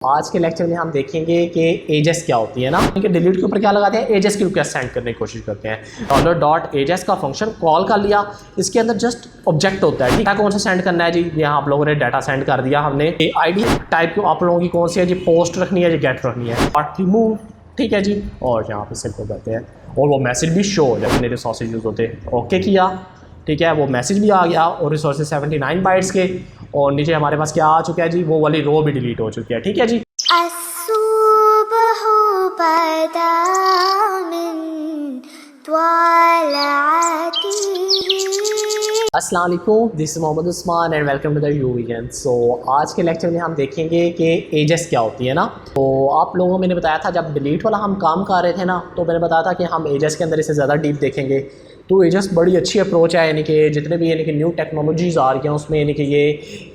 आज के लेक्चर में हम देखेंगे कि एजेस क्या होती है ना, डिलीट के ऊपर क्या लगाते हैं, एजेस की रिक्वेस्ट सेंड करने की कोशिश करते हैं। $.ages का फंक्शन कॉल कर लिया, इसके अंदर जस्ट ऑब्जेक्ट होता है, ठीक है। कौन सा सेंड करना है जी, यहाँ आप लोगों ने डाटा सेंड कर दिया हमने। आईडी टाइप आप लोगों की कौन सी है जी, पोस्ट रखनी है जी, गेट रखनी है, और रिमूव, ठीक है जी। और यहाँ पे सिंपल करते हैं और वो मैसेज भी शो हो जाए, मेरे रिसोर्सेज यूज होते हैं, ओके किया, ठीक है। वो मैसेज भी आ गया और रिसोर्सेज 79 बाइट्स के, और नीचे हमारे पास क्या आ चुका है जी, वो वाली रो भी डिलीट हो चुकी है, ठीक है जी। अस्सलाम वालेकुम, this is Mohammad Usman and welcome to the UVision. सो आज के लेक्चर में हम देखेंगे कि एजेस क्या होती है ना। तो आप लोगों को मैंने बताया था, जब डिलीट वाला हम काम कर रहे थे ना, तो मैंने बताया था कि हम एजेस के अंदर इसे ज़्यादा डीप देखेंगे। तो एजेस बड़ी अच्छी अप्रोच है, यानी कि जितने भी यानी कि न्यू टेक्नोलॉजीज़ आ रही हैं उसमें यानी कि ये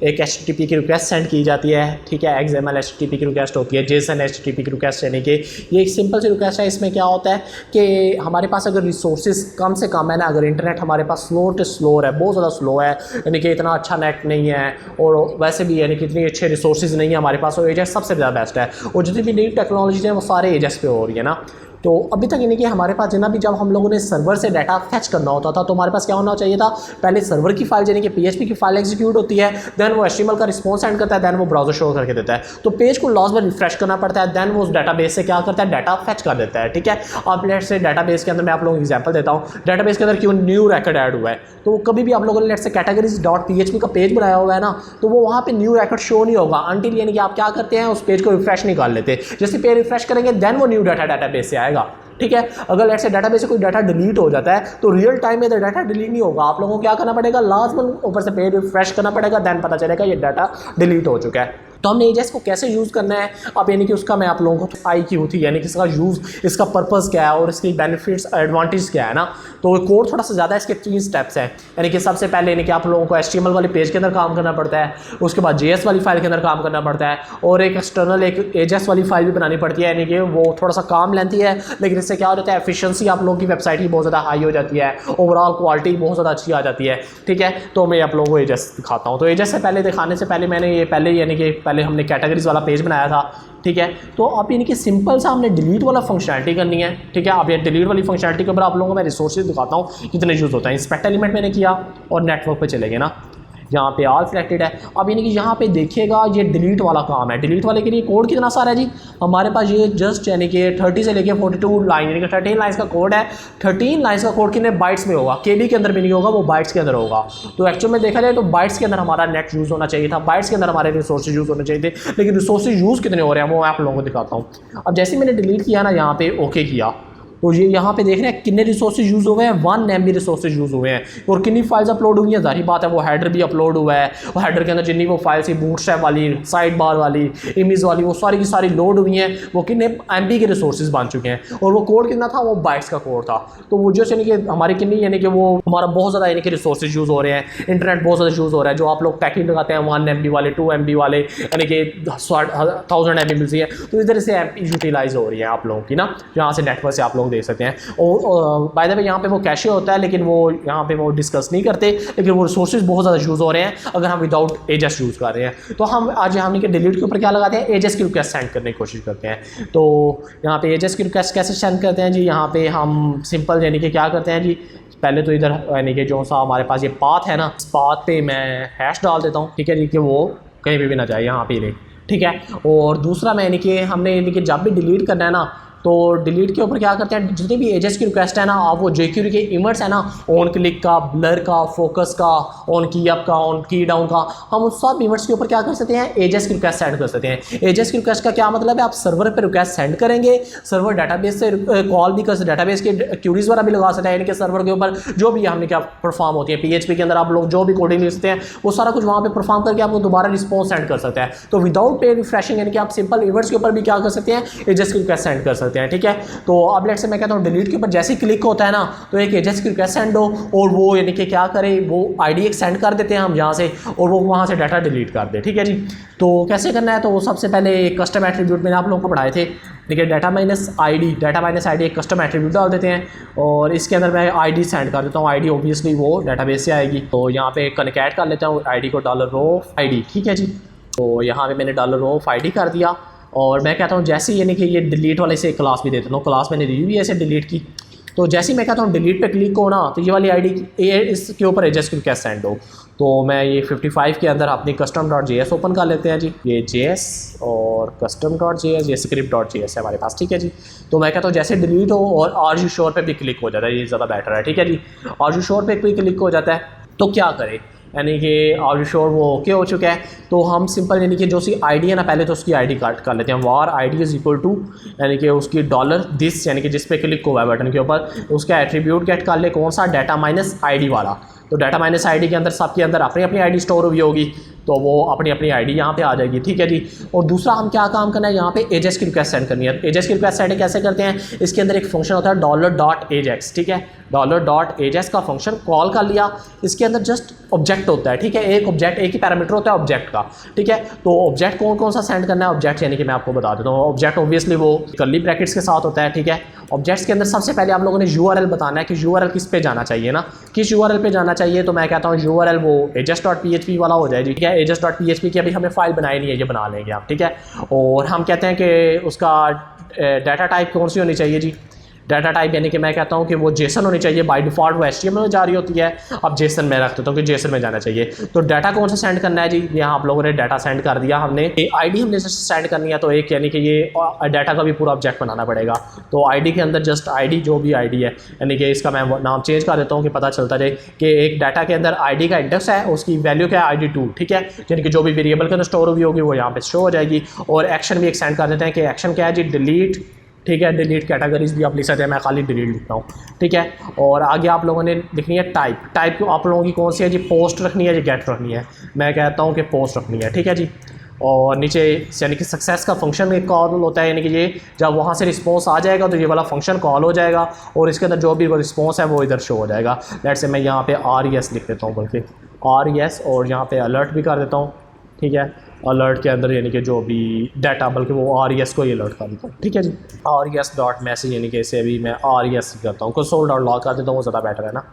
एक HTTP की रिक्वेस्ट सेंड की जाती है, ठीक है। XML HTTP की रिक्वेस्ट होती है, JSON HTTP की रिक्वेस्ट, यानी कि ये एक सिंपल सी रिक्वेस्ट है। इसमें क्या होता है कि हमारे पास अगर रिसोर्सेज कम से कम है ना, अगर इंटरनेट हमारे पास स्लो है, बहुत ज़्यादा स्लो है, यानी कि इतना अच्छा नेट नहीं है, और वैसे भी यानी कि इतनी अच्छे रिसोर्सेज नहीं है हमारे पास, और एजेस सबसे ज़्यादा बेस्ट है। और जितनी भी नई टेक्नोलॉजीज़ हैं वो सारे एजेस पे हो रही है ना। तो अभी तक यानी कि हमारे पास जितना भी, जब हम लोगों ने सर्वर से डाटा फैच करना होता था तो हमारे पास क्या होना चाहिए था, पहले सर्वर की फाइल यानी कि PHP की फाइल एग्जीक्यूट होती है, देन वो HTML का रिस्पॉन्स सेंड करता है, देन वो ब्राउजर शो करके देता है। तो पेज को लॉस में रिफ्रेश करना पड़ता है, देन वो उस डाटाबेस से क्या करता है, डाटा फैच कर देता है, ठीक है। अब लेट से डाटाबेस के अंदर मैं आप लोगों को एग्जांपल देता हूँ, डाटाबेस के अंदर क्यों न्यू रिकॉर्ड ऐड हुआ है, तो कभी भी आप लोगों ने लेट से categories.php का पेज बनाया हुआ है ना, तो वो वहाँ पे न्यू रिकॉर्ड शो नहीं होगा अनटिल यानी कि आप क्या करते हैं, उस पेज को रिफ्रेश नहीं कर लेते। जैसे पेज रिफ्रेश करेंगे देन वो न्यू डाटा डाटाबेस से आएगा, ठीक है। अगर लेट से डाटाबेस से कोई डाटा डिलीट हो जाता है तो रियल टाइम में डाटा डिलीट नहीं होगा, आप लोगों को क्या करना पड़ेगा, लाजमन ऊपर से पेज रिफ्रेश करना पड़ेगा, देन पता चलेगा ये डाटा डिलीट हो चुका है। तो हमने एजेस को कैसे यूज़ करना है, अब यानी कि उसका मैं आप लोगों को आई की होती है, यानी कि इसका यूज़, इसका पर्पस क्या है और इसकी बेनिफिट्स एडवांटेज क्या है ना। तो कोड थोड़ा सा ज़्यादा है, इसके 3 स्टेप्स हैं। यानी कि सबसे पहले यानी कि आप लोगों को HTML वाले पेज के अंदर काम करना पड़ता है, उसके बाद JS वाली फाइल के अंदर काम करना पड़ता है, और एक एक्सटर्नल एक एजेस वाली फाइल भी बनानी पड़ती है, यानी कि वो थोड़ा सा काम लेती है, लेकिन इससे क्या हो जाता है, एफिशिएंसी आप लोगों की वेबसाइट की बहुत ज़्यादा हाई हो जाती है, ओवरऑल क्वालिटी बहुत ज़्यादा अच्छी आ जाती है, ठीक है। तो मैं आप लोगों को एजेस दिखाता हूँ। तो एजेस से पहले दिखाने से पहले मैंने ये पहले यानी कि पहले हमने कैटेगरीज वाला पेज बनाया था, ठीक है। तो अब यानी कि सिंपल सा हमने डिलीट वाला फंक्शनलिटी करनी है, ठीक है। अब ये डिलीट वाली फंक्शनलिटी के ऊपर आप लोगों को मैं रिसोर्सेज दिखाता हूँ कितने यूज़ होता है। इंस्पेक्ट एलिमेंट मैंने किया और नेटवर्क पे चले गए ना, यहाँ पे ऑल सिलेक्टेड है। अब यानी कि यहाँ पे देखिएगा ये डिलीट वाला काम है। डिलीट वाले के लिए कोड कितना सारा है जी, हमारे पास ये जस्ट यानी कि 30 से लेके 42 लाइन, यानी कि 13 लाइन्स का कोड है। 13 लाइन्स का कोड कितने बाइट्स में होगा, KB के अंदर भी नहीं होगा, वो बाइट्स के अंदर होगा। तो एक्चुअल में देखा जाए तो बाइट्स के अंदर हमारा नेट यूज़ होना चाहिए था, बाइट्स के अंदर हमारे रिसोर्सेज यूज़ होने चाहिए थे, लेकिन रिसोर्सेज यूज़ कितने हो रहे हैं वो मैं आप लोगों को दिखाता हूँ। अब जैसे मैंने डिलीट किया ना, यहाँ पे ओके किया, तो ये यहाँ पे देख रहे हैं कितने रिसोर्सेज यूज़ हुए हैं, 1 MB रिसोर्सेज यूज़ हुए हैं, और कितनी फाइल्स अपलोड हुई हैं, जाहिर बात है वो हेडर भी अपलोड हुआ है, और हेडर के अंदर जितनी वो फाइल्स थी, बूटस्ट्रैप वाली, साइड बार वाली, इमेज वाली, वो सारी की सारी लोड हुई हैं, वो कितने MB के रिसोर्सेज बन चुके हैं, और वो कोड कितना था, वो बाइट्स का कोड था। तो वो जो यानी कि हमारी कितनी यानी कि वो हमारा बहुत ज़्यादा यानी कि रिसोर्सेज यूज़ हो रहे हैं, इंटरनेट बहुत ज़्यादा यूज़ हो रहा है। जो आप लोग पैकेट लगाते हैं 1 MB वाले, 2 MB वाले, यानी कि 1000 MB मिलती है, तो इधर से MB यूटिलाइज हो रही है आप लोगों की ना, यहाँ से नेटवर्क से आप लोग देख सकते हैं। बाय द वे यहाँ पे वो कैशे होता है, लेकिन वो यहाँ पे वो डिस्कस नहीं करते, लेकिन वो रिसोर्सेज बहुत ज़्यादा यूज़ हो रहे हैं अगर हम विदाउट एजेस यूज़ कर रहे हैं। तो हम आज हमने के डिलीट के ऊपर क्या लगाते हैं, एजेस की रिक्वेस्ट सेंड करने की कोशिश करते हैं। तो यहाँ पे एजेस की रिक्वेस्ट कैसे सेंड करते हैं जी, यहाँ पे हम सिंपल यानी कि क्या करते हैं जी, पहले तो इधर यानी कि जो सा हमारे पास ये पाथ है ना, इस पाथ पे मैं हैश डाल देता हूँ, ठीक है जी, कि वो कहीं भी ना जाए, यहाँ पे रहे, ठीक है। और दूसरा मैं यानी कि हमने यानी कि जब भी डिलीट करना है ना, तो डिलीट के ऊपर क्या करते हैं, जितनी भी एजेस की रिक्वेस्ट है ना, आप वो jQuery के इमेट्स है ना, ऑन क्लिक का, ब्लर का, फोकस का, ऑन की अप का, ऑन की डाउन का, हम उस सब इमेट्स के ऊपर क्या कर सकते हैं, एजेस की रिक्वेस्ट सेंड कर सकते हैं। एजेस की रिक्वेस्ट का क्या मतलब है, आप सर्वर पर रिक्वेस्ट सेंड करेंगे, सर्वर डाटाबेस से कॉल भी कर सकते, डाटाबेस के क्यूरीज वगैरह भी लगा सकते हैं, यानी कि सर्वर के ऊपर जो भी हमने क्या परफॉर्म होती है, PHP के अंदर आप लोग जो भी कोडिंग लिख सकते हैं, वो सारा कुछ वहाँ पर परफॉर्म करके आपको दोबारा रिस्पॉन्स सेंड कर सकते हैं। तो विदाउट पेज रिफ्रेशिंग यानी कि आप सिंपल इमेट्स के ऊपर भी क्या कर सकते हैं, एजेस की रिक्वेस्ट सेंड कर सकते हैं, ठीक है। तो अब लेट से मैं कहता हूँ डिलीट के ऊपर जैसे ही क्लिक होता है ना, तो एक एजेस की रिक्वेस्ट सेंड हो, और वो यानी कि क्या करे, वो आईडी एक सेंड कर देते हैं हम यहाँ से, और वो वहाँ से डाटा डिलीट कर दे, ठीक है जी। तो कैसे करना है, तो वो सबसे पहले कस्टम एट्रीब्यूट मैंने आप लोगों को पढ़ाए थे, ठीक है। डाटा माइनस आईडी एक कस्टम एट्रीब्यूट डाल देते हैं, और इसके अंदर मैं आईडी सेंड कर देता हूँ। आईडी ऑब्वियसली वो डाटाबेस से आएगी, तो यहाँ पे कनेक्ट कर लेता हूँ आईडी को $रो आईडी, ठीक है जी। तो यहाँ पे मैंने $रो ID कर दिया। और मैं कहता हूँ जैसे यानी कि ये डिलीट वाले से क्लास भी दे देता हूँ, क्लास मैंने दी हुई है ऐसे डिलीट की। तो जैसे ही मैं कहता हूँ डिलीट पे क्लिक हो ना, तो ये वाली आईडी इसके ऊपर एजेस की रिक्वेस्ट सेंड हो। तो मैं ये 55 के अंदर अपनी custom.js ओपन कर लेते हैं जी। ये JS और custom.js, ये script.js है हमारे पास, ठीक है जी। तो मैं कहता हूँ जैसे डिलीट हो और आर यू श्योर पे भी क्लिक हो जाता है, ये ज़्यादा बेटर है, ठीक है जी। आर यू श्योर पे भी क्लिक हो जाता है तो क्या करें, यानी कि आर यू श्योर वो ओके हो चुका है। तो हम सिंपल यानी कि जो सी आईडी है ना, पहले तो उसकी आईडी काट कर लेते हैं। वार आईडी इज़ इक्वल टू यानी कि उसकी $this यानी कि जिस पे क्लिक हुआ है बटन के ऊपर, उसका एट्रीब्यूट गेट कर ले कौन सा, डाटा माइनस आईडी वाला। तो डाटा माइनस आईडी के अंदर सबके अंदर अपनी अपनी आईडी स्टोर हुई होगी, तो वो अपनी अपनी आईडी यहाँ पे आ जाएगी, ठीक है जी। और दूसरा हम क्या काम करना है, यहाँ पे एजेस की रिक्वेस्ट सेंड करनी है। एजेस की रिक्वेस्ट सेंड कैसे करते हैं, इसके अंदर एक फंक्शन होता है $.ajax, ठीक है। $.ajax का फंक्शन कॉल कर लिया, इसके अंदर जस्ट ऑब्जेक्ट होता है, ठीक है। एक ऑब्जेक्ट, एक ही पैरामीटर होता है ऑब्जेक्ट का, ठीक है। तो ऑब्जेक्ट कौन कौन सा सेंड करना है, ऑब्जेक्ट यानी कि मैं आपको बता देता हूँ। ऑब्जेक्ट ऑब्वियसली वो कर्ली ब्रैकेट्स के साथ होता है, ठीक है। ऑब्जेक्ट्स के अंदर सबसे पहले आप लोगों ने URL बताना है कि URL किस पे जाना चाहिए ना, किस URL पे जाना चाहिए। तो मैं कहता हूँ URL वो ajas.php वाला हो जाए जी, ठीक है। ajas.php की अभी हमें फाइल बनाई नहीं है, ये बना लेंगे आप, ठीक है। और हम कहते हैं कि उसका डाटा टाइप कौन सी होनी चाहिए जी, डाटा टाइप यानी कि मैं कहता हूँ कि वो जेसन होनी चाहिए। बाय डिफ़ॉल्ट वो HTML में जा रही होती है, अब जेसन में रख देता हूँ कि जेसन में जाना चाहिए। तो डाटा कौन सा सेंड करना है जी, यहाँ आप लोगों ने डाटा सेंड कर दिया, हमने आईडी हमने सेंड करनी है। तो एक यानी कि ये डाटा का भी पूरा ऑब्जेक्ट बनाना पड़ेगा। तो आईडी के अंदर जस्ट आईडी जो भी आईडी है, यानी कि इसका मैं नाम चेंज कर देता हूँ कि पता चलता जाए कि एक डाटा के अंदर आईडी का इंडेक्स है, उसकी वैल्यू क्या है ID2, ठीक है। यानी कि जो भी वेरिएबल के अंदर स्टोर हुई होगी वो यहाँ पे शो हो जाएगी। और एक्शन भी एक सेंड कर देते हैं कि एक्शन क्या है जी, डिलीट, ठीक है। डिलीट कैटेगरीज भी आप लिख सकते हैं, मैं खाली डिलीट लिखता हूँ, ठीक है। और आगे आप लोगों ने लिखनी है टाइप। टाइप आप लोगों की कौन सी है जी, पोस्ट रखनी है जी, गेट रखनी है। मैं कहता हूँ कि पोस्ट रखनी है, ठीक है जी। और नीचे यानी कि सक्सेस का फंक्शन एक कॉल होता है, यानी कि ये जब वहाँ से रिस्पॉन्स आ जाएगा तो ये वाला फंक्शन कॉल हो जाएगा और इसके अंदर जो भी वो रिस्पॉन्स है वो इधर शो हो जाएगा। लेट्स से मैं यहाँ पे RES लिख देता हूँ, बल्कि RES, और यहाँ पे अलर्ट भी कर देता हूँ, ठीक है। अलर्ट के अंदर यानी कि जो भी डाटा, बल्कि वो RES को ही अलर्ट कर देता हूँ, ठीक है जी। RES.message यानी कि इसे भी मैं RES करता हूँ, console.log कर देता हूँ, वो ज़्यादा बेटर है ना,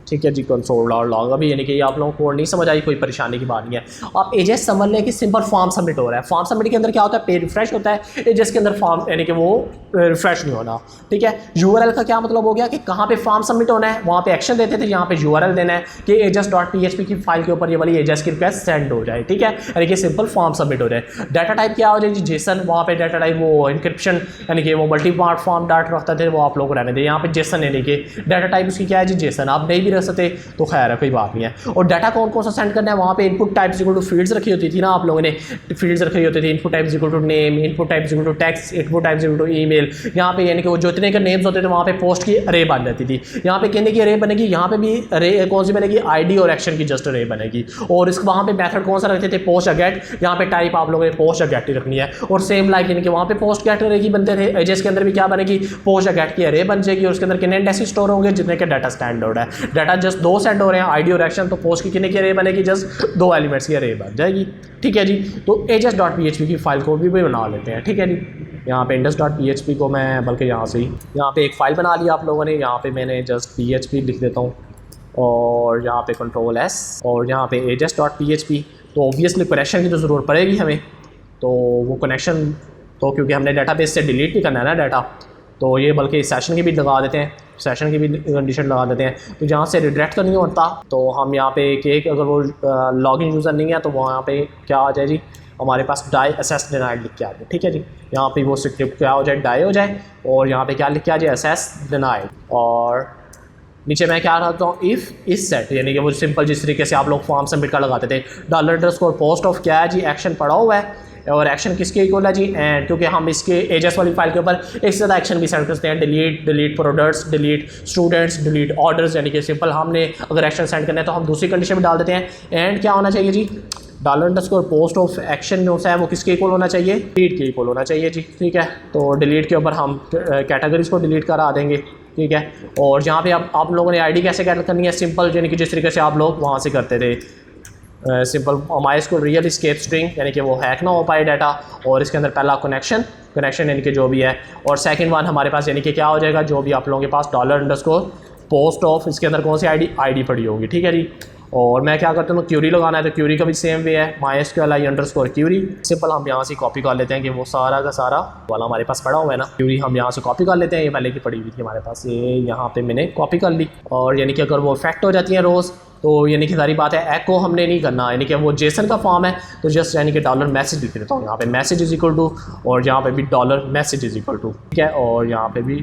ठीक है जी। console.log अभी यानी कि आप लोगों को नहीं समझ आई, कोई परेशानी की बात नहीं है। आप एजेस समझ लें कि सिंपल फॉर्म सबमिट हो रहा है। फॉर्म सबमिट के अंदर क्या होता है, पेज रिफ्रेश होता है, एजेस के अंदर फॉर्म यानी कि वो रिफ्रेश नहीं होना, ठीक है। URL का क्या मतलब हो गया कि कहाँ पे फॉर्म सबमिट होना है, वहाँ पे एक्शन देते थे, यहाँ पे URL देना है कि ajas.php की फाइल के ऊपर ये वाली एजेस की रिक्वेस्ट सेंड हो जाए, ठीक है। यानी कि सिंपल फॉर्म सबमिट हो जाए। डाटा टाइप क्या हो जाए जी, जेसन। वहाँ पे डाटा टाइप वो इंक्रिप्शन यानी कि वो मल्टी पार्ट फॉर्म डाटा रखते थे, वो आप लोग को रहने दें। यहाँ पे जेसन यानी कि डाटा टाइप उसकी क्या है जी, जेसन। आप नहीं भी रख सकते तो खैर है, कोई बात नहीं है। और डाटा कौन कौन सा सेंड करना है, वहाँ पे input types equal to fields रखी होती थी ना, आप लोगों ने फील्ड्स रखी होती थी। Input types equal to name, input types equal to text, input types equal to email. यहाँ पे यानी कि वो जो इतने के नेम्स होते थे वहाँ पे पोस्ट की अरे बन जाती थी। यहाँ पे कहने की अरे बनेगी, यहाँ पे भी अरे कौन सी बनेगी, ID और एक्शन की जस्ट अरे बनेगी। और इस वहाँ पे मेथड कौन सा रखते थे, पोस्ट या गेट। यहाँ पे टाइप आप लोगों ने पोस्ट या गेट ही रखनी है। और सेम लाइक यानी कि वहाँ पे पोस्ट गेट अरे की बनते थे, एजेस के अंदर भी क्या बनेगी, पोस्ट या गेट की अरे बन जाएगी। और उसके अंदर कितने इंडेक्स स्टोर होंगे, जितने के डाटा स्टैंडर्ड है। डाटा जस्ट 2 सेंड हो रहे हैं, ID और एक्शन। तो पोस्ट की कितने की अरे बनेगी, जस्ट 2 एलिमेंट्स की अरे बन जाएगी, ठीक है जी। तो ajas.php की फाइल को भी बना लेते हैं, ठीक है जी। यहाँ पे index.php को मैं बल्कि यहाँ से ही यहाँ पे एक फ़ाइल बना लिया आप लोगों ने। यहाँ पे मैंने जस्ट PHP लिख देता हूँ और यहाँ पे Ctrl+S और यहाँ पे ajas.php। तो ऑब्वियसली कनेक्शन की तो ज़रूरत पड़ेगी हमें, तो वो कनेक्शन तो क्योंकि हमने डाटाबेस से डिलीट भी करना है ना डाटा, तो ये बल्कि सेशन की भी लगा देते हैं, सेशन की भी कंडीशन लगा देते हैं। तो जहाँ से रिडायरेक्ट करनी होता तो हम यहाँ पे एक अगर वो लॉगिन यूज़र नहीं है तो वहाँ पे क्या आ जाए जी, हमारे पास डाई असेस डिनाइड लिख के आ जाए, ठीक है जी। यहाँ पे वो स्क्रिप्ट क्या हो जाए, डाई हो जाए, और यहाँ पे क्या लिख के आ जाए, असेस डिनाइड। और नीचे मैं क्या रखता हूँ, इफ़ इस सेट, यानी कि वो सिंपल जिस तरीके से आप लोग फॉर्म सबमिट का लगाते थे। $_पोस्ट ऑफ क्या है जी, एक्शन पड़ा हुआ है। और एक्शन किसके इक्वल है जी, एंड क्योंकि हम इसके एजेस वाली फाइल के ऊपर एक से ज़्यादा एक्शन भी सेंड करते हैं। Delete products, delete students, delete orders. यानी कि सिंपल हमने अगर एक्शन सेंड करना है तो हम दूसरी कंडीशन में डाल देते हैं। एंड क्या होना चाहिए जी, $_पोस्ट ऑफ एक्शन जो है वो किसके इक्वल होना चाहिए, डिलीट के इक्वल होना चाहिए जी, ठीक है। तो डिलीट के ऊपर हम कैटेगरीज को डिलीट करा देंगे, ठीक है। और जहाँ पे आप लोगों ने आईडी कैसे कैलकुलेट करनी है, सिंपल यानी कि जिस तरीके से आप लोग वहाँ से करते थे, simple MySQL real escape string, यानी कि वो हैक ना हो पाए डाटा। और इसके अंदर पहला कनेक्शन यानी कि जो भी है, और सेकंड वन हमारे पास यानी कि क्या हो जाएगा, जो भी आप लोगों के पास $_पोस्ट ऑफ, इसके अंदर कौन सी आईडी पड़ी होगी, ठीक है जी। और मैं क्या करता हूँ, क्यूरी लगाना है तो क्यूरी का भी सेम वे है, MySQLi_query। सिंपल हम यहाँ से कॉपी कर लेते हैं कि वो सारा का सारा वाला हमारे पास पड़ा हुआ है ना, क्यूरी हम यहाँ से कॉपी कर लेते हैं। ये पहले की पड़ी हुई थी हमारे पास, ये यहाँ पे मैंने कॉपी कर ली। और यानी कि अगर वो इफेक्ट हो जाती हैं रोज़ तो यानी कि सारी बात है, एको हमने नहीं करना, यानी कि वो जेसन का फॉर्म है तो जस्ट यानी कि $मैसेज लिख देता हूँ यहाँ पे, मैसेज इज इक्वल टू, और यहाँ पे भी $मैसेज इज इक्वल टू, ठीक है, और यहाँ पे भी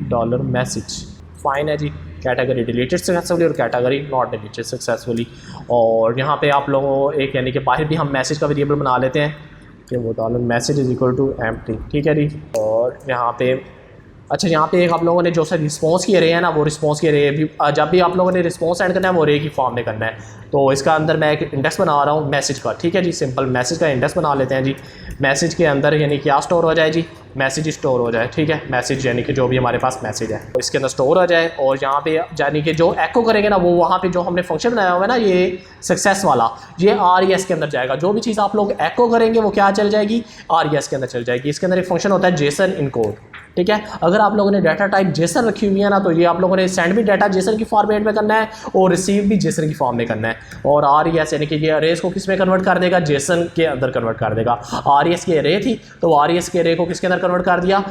$मैसेज। फाइन है जी। कैटेगरी डिलीटेड सक्सेसफुली और कैटेगरी नॉट डिलीटेड सक्सेसफुली। और यहाँ पे आप लोगों एक यानी कि बाहर भी हम मैसेज का वेरिएबल बना लेते हैं कि वो $message is equal to empty, ठीक है जी। और यहाँ पे अच्छा, यहाँ पे एक आप लोगों ने जो सा रिस्पॉन्स की रे है ना, वो रिस्पॉन्स की रे भी जब भी आप लोगों ने रिस्पॉन्स सेंड करना है वो रे की फॉर्म में करना है। तो इसका अंदर मैं एक इंडेक्स बना रहा हूँ मैसेज का, ठीक है जी। सिंपल मैसेज का इंडेक्स बना लेते हैं जी। मैसेज के अंदर यानी क्या स्टोर हो जाए जी, मैसेज स्टोर हो जाए, ठीक है। मैसेज यानी कि जो भी हमारे पास मैसेज है तो इसके अंदर स्टोर हो जाए। और यहाँ पे यानी कि जो एको करेंगे ना, वो वहाँ पे जो हमने फंक्शन बनाया हुआ है ना ये सक्सेस वाला, ये RES के अंदर जाएगा। जो भी चीज़ आप लोग एको करेंगे वो क्या चल जाएगी, RES के अंदर चल जाएगी। इसके अंदर एक फंक्शन होता है जेसन इनकोड, ठीक है। अगर आप लोगों ने डाटा टाइप जेसन रखी हुई है ना, तो ये आप लोगों ने सेंड भी डाटा जेसन की फॉर्मेट में करना है और रिसीव भी जेसन की फॉर्म में करना है। और RES यानी कि ये अरेज को किस में कन्वर्ट कर देगा, जेसन के अंदर कन्वर्ट कर देगा। RES की अरे थी तो RES के अरे को किसके अंदर कन्वर्ट कर दिया,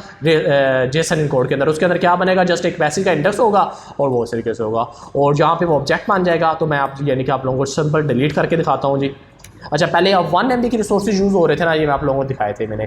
जेसन इनकोड के अंदर। उसके अंदर क्या बनेगा, जस्ट एक मैसेज का इंडेक्स होगा और वो इस तरीके से होगा। और जहाँ पे वो ऑब्जेक्ट बन जाएगा तो मैं आप यानी कि आप लोगों को सिंपल डिलीट करके दिखाता हूँ जी। अच्छा, पहले अब 1 MB के रिसोर्सेज यूज़ हो रहे थे ना, ये मैं आप लोगों को दिखाए थे मैंने।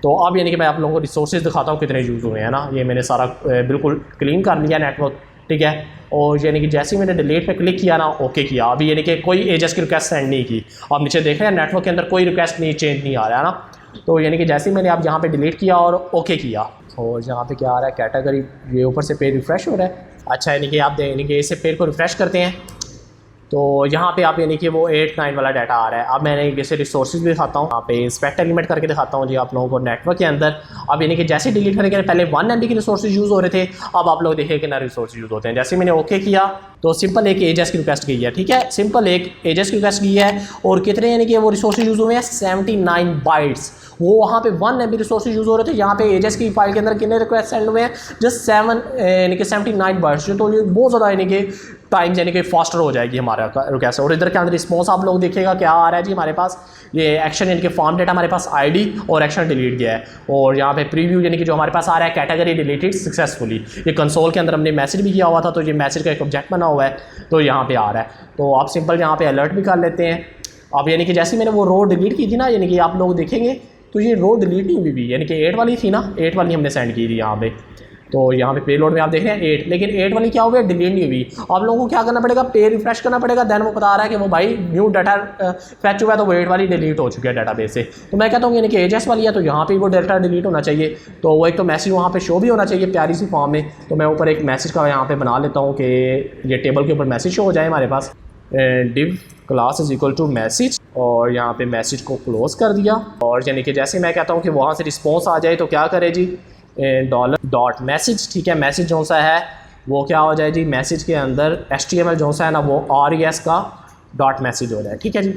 तो अब यानी कि मैं आप लोगों को रिसोर्सेज दिखाता हूँ कितने यूज़ हुए हैं ना। ये मैंने सारा बिल्कुल क्लीन कर लिया नेटवर्क, ठीक है। और यानी कि जैसे ही मैंने डिलीट पे क्लिक किया ना, ओके किया, अभी यानी कि कोई एजेस की रिक्वेस्ट सेंड नहीं की। अब नीचे देख रहे हैं नेटवर्क के अंदर कोई रिक्वेस्ट नहीं, चेंज नहीं आ रहा है ना। तो यानी कि जैसे ही मैंने आप यहाँ पे डिलीट किया और ओके किया, और यहाँ पे क्या आ रहा है, कैटेगरी, ये ऊपर से पेज रिफ्रेश हो रहा है। अच्छा, यानी कि आप देख, यानी कि इसे पेज को रिफ्रेश करते हैं तो यहाँ पे आप यानी कि वो 8-9 वाला डाटा आ रहा है। अब मैंने जैसे रिसोर्सेज भी दिखाता हूँ, यहाँ पे इंस्पेक्ट एलिमेंट करके दिखाता हूँ जी आप लोगों को नेटवर्क के अंदर। अब यानी कि जैसे डिलीट करेंगे, पहले 1 MB के रिसोर्सेज यूज़ हो रहे थे, अब आप लोग देखिए कि ना रिसोर्स यूज़ होते हैं। जैसे मैंने ओके किया तो सिंपल एक एजेस की रिक्वेस्ट गई है, ठीक है, सिंपल एक एजेस की रिक्वेस्ट गई है। और कितने यानी कि वो रिसोर्सेज यूज़ हुए हैं, 79 बाइट्स। वो वहाँ पे 1 MB रिसोर्सेज यूज़ हो रहे थे, यहाँ पे एजेस की फाइल के अंदर कितने रिक्वेस्ट सेंड हुए हैं, जस्ट 7 यानी कि 79 बाइट्स। तो ये बहुत ज़्यादा यानी कि टाइम यानी कि फास्टर हो जाएगी हमारा रिक्वेस्ट। और इधर के अंदर रिस्पॉन्स आप लोग देखिएगा क्या आ रहा है जी हमारे पास, ये एक्शन यानी कि फॉर्म डेटा हमारे पास ID और एक्शन डिलीट गया है। और यहाँ पे प्रीव्यू यानी कि जो हमारे पास आ रहा है, कैटेगरी डिलीटेड सक्सेसफुली। ये कंसोल के अंदर हमने मैसेज भी किया हुआ था तो ये मैसेज का एक ऑब्जेक्ट बना हुआ है तो यहाँ पे आ रहा है। तो आप सिंपल यहाँ पे अलर्ट भी कर लेते हैं। अब यानी कि जैसे मैंने वो रो डिलीट की थी ना, यानी कि आप लोग देखेंगे तो ये रो डिलीट नहीं हुई भी, यानी कि 8 वाली थी ना, 8 वाली हमने सेंड की थी यहाँ पे। तो यहाँ पे पेलोड में आप देख रहे हैं 8, लेकिन 8 वाली क्या हुआ है, डिलीट नहीं हुई। आप लोगों को क्या करना पड़ेगा, पे रिफ्रेश करना पड़ेगा। देन वो बता रहा है कि वो भाई न्यू डाटा फैच हुआ है, तो वो 8 वाली डिलीट हो चुकी है डाटाबेस से। तो मैं कहता हूँ यानी कि एजेस वाली है तो यहाँ पे वो डाटा डिलीट होना चाहिए। तो वो एक तो मैसेज वहाँ पे शो भी होना चाहिए प्यारी सी फॉर्म में। तो मैं ऊपर एक मैसेज का यहाँ पे बना लेता हूँ कि ये टेबल के ऊपर मैसेज शो हो जाए हमारे पास, div class is equal to message. और यहाँ पे मैसेज को क्लोज कर दिया। और यानी कि जैसे मैं कहता हूँ कि वहाँ से रिस्पॉन्स आ जाए तो क्या करे जी, $मैसेज, ठीक है। मैसेज जो सा है वो क्या हो जाए जी, मैसेज के अंदर HTML जो सा है ना वो RES का .मैसेज हो जाए, ठीक है जी।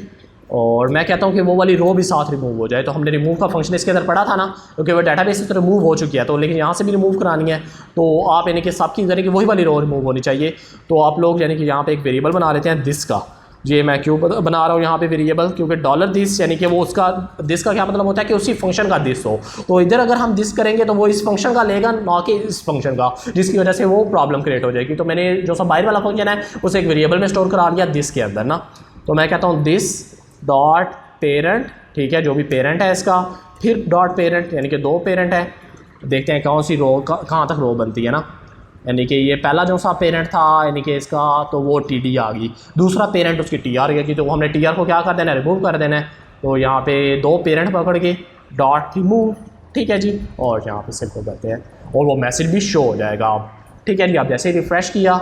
और मैं कहता हूँ कि वो वाली रो भी साथ रिमूव हो जाए। तो हमने रिमूव का फंक्शन इसके अंदर पढ़ा था ना, क्योंकि वो डाटाबेस से तो रिमूव हो चुकी है, तो लेकिन यहाँ से भी रिमूव करानी है। तो आप यानी कि सबकी यानी कि वही वाली रो रिमूव होनी चाहिए। तो आप लोग यानी कि यहाँ पे एक वेरिएबल बना लेते हैं दिस का। ये मैं क्यों बना रहा हूँ यहाँ पे वेरिएबल, क्योंकि $दिस यानी कि वो उसका दिस का क्या मतलब होता है कि उसी फंक्शन का दिस हो। तो इधर अगर हम दिस करेंगे तो वो इस फंक्शन का लेगा, ना कि इस फंक्शन का, जिसकी वजह से वो प्रॉब्लम क्रिएट हो जाएगी। तो मैंने जो सा बाहर वाला फंक्शन है उसे एक वेरिएबल में स्टोर करा लिया दिस के अंदर ना। तो मैं कहता हूँ दिस डॉट पेरेंट, ठीक है, जो भी पेरेंट है इसका, फिर डॉट पेरेंट यानी कि 2 पेरेंट है। देखते हैं कौन सी रो कहाँ तक रो बनती है ना। यानी कि ये पहला जो सा पेरेंट था यानी कि इसका, तो वो TD आ गई। दूसरा पेरेंट उसकी TR गई, तो हमने TR को क्या कर देना है, रिमूव कर देना है। तो यहाँ पे 2 पेरेंट पकड़ के डॉट रिमूव, ठीक है जी। और यहाँ पे सिर्फ करते हैं और वो मैसेज भी शो हो जाएगा आप, ठीक है जी। आप जैसे ही रिफ़्रेश किया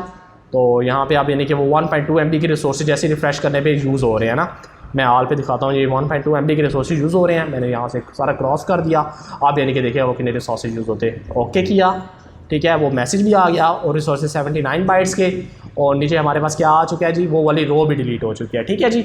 तो यहाँ पे आप यानी कि वो 1.2 MB के रिसोर्सेज जैसे रिफ़्रेश करने पे यूज़ हो रहे हैं ना। मैं ऑल पे दिखाता हूँ, ये 1.2 MB के रिसोर्सेज यूज़ हो रहे हैं। मैंने यहाँ से सारा क्रॉस कर दिया। आप यानी कि देखिए वो कितने रिसोर्सेज यूज़ होते हैं। ओके किया, ठीक है, वो मैसेज भी आ गया और रिसोर्सेज 79 बाइट्स के। और नीचे हमारे पास क्या आ चुका है जी, वो वाली रो भी डिलीट हो चुकी है, ठीक है जी।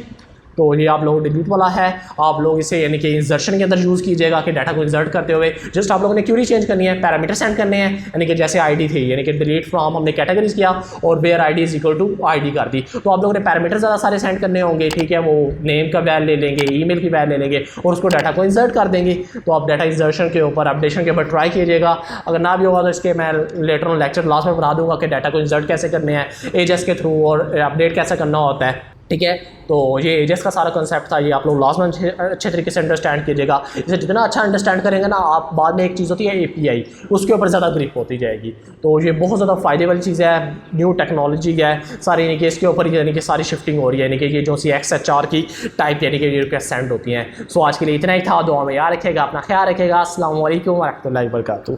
तो ये आप लोगों को डिलीट वाला है, आप लोग इसे यानी कि इंसर्शन के अंदर यूज़ कीजिएगा कि डाटा को इंसर्ट करते हुए जस्ट आप लोगों ने क्यूरी चेंज करनी है, पैरामीटर सेंड करने हैं, यानी कि जैसे आईडी थी यानी कि डिलीट फ्रॉम हमने कैटेगरीज किया और where ID is equal to ID कर दी, तो आप लोगों ने पैरामीटर ज़्यादा सारे सेंड करने होंगे, ठीक है। वो नेम का वैल्यू ले लेंगे, ईमेल की वैल्यू ले लेंगे और उसको डाटा को इंसर्ट कर देंगे। तो आप डाटा इंसर्शन के ऊपर अपडेशन के ऊपर ट्राई कीजिएगा। अगर ना भी होगा तो इसके मैं लेटर ऑन लेक्चर लास्ट में बता दूंगा कि डाटा को इंसर्ट कैसे करने हैं एजेस के थ्रू और अपडेट कैसे करना होता है, ठीक है। तो ये एजेस का सारा कंसेप्ट था, ये आप लोग लास्ट में अच्छे तरीके से अंडरस्टैंड कीजिएगा। इसे जितना अच्छा अंडरस्टैंड करेंगे ना आप, बाद में एक चीज़ होती है API, उसके ऊपर ज़्यादा ग्रिप होती जाएगी। तो ये बहुत ज़्यादा फ़ायदे वाली चीज़ है, न्यू टेक्नोलॉजी है सारी, यानी कि इसके ऊपर यानी कि सारी शिफ्टिंग हो रही है, यानी कि ये जो सी XHR की टाइप यानी कि ये रिक्वेस्ट सेंड होती हैं। सो आज के लिए इतना ही था, दुआ में याद रखिएगा, अपना ख्याल रखिएगा। अस्सलाम वालेकुम व रहमतुल्लाहि व बरकातुहू।